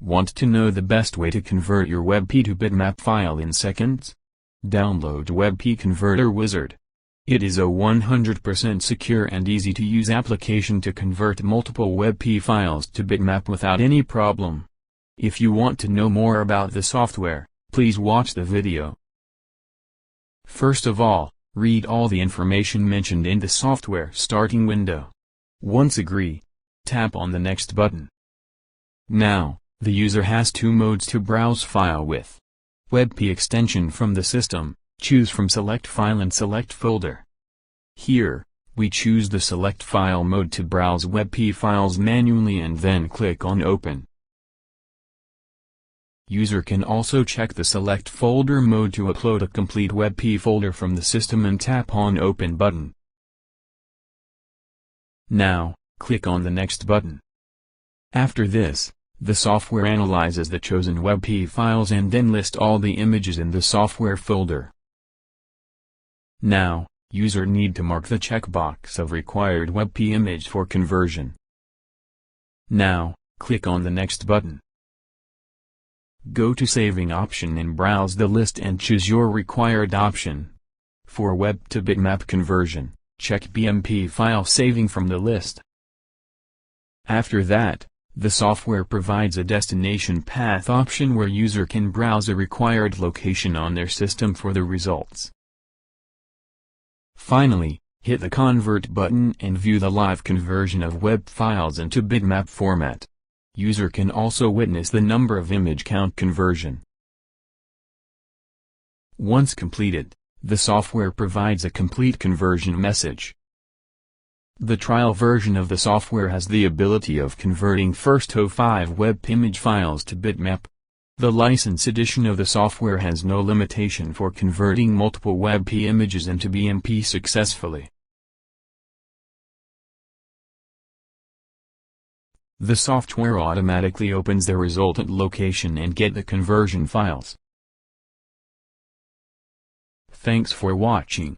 Want to know the best way to convert your WebP to bitmap file in seconds? Download WebP Converter Wizard. It is a 100% secure and easy-to-use application to convert multiple WebP files to bitmap without any problem. If you want to know more about the software, please watch the video. First of all, read all the information mentioned in the software starting window. Once agree, tap on the Next button. Now, the user has two modes to browse file with. WebP extension from the system, choose from Select File and Select Folder. Here, we choose the Select File mode to browse WebP files manually and then click on Open. User can also check the Select Folder mode to upload a complete WebP folder from the system and tap on Open button. Now, click on the Next button. After this, the software analyzes the chosen WebP files and then lists all the images in the software folder. Now, user need to mark the checkbox of required WebP image for conversion. Now, click on the Next button. Go to Saving option and browse the list and choose your required option. For web to bitmap conversion, check BMP file saving from the list. After that, the software provides a destination path option where user can browse a required location on their system for the results. Finally, hit the Convert button and view the live conversion of web files into bitmap format. User can also witness the number of image count conversion. Once completed, the software provides a complete conversion message. The trial version of the software has the ability of converting first 5 web image files to bitmap. The license edition of the software has no limitation for converting multiple WebP images into BMP successfully. The software automatically opens the resultant location and get the conversion files. Thanks for watching.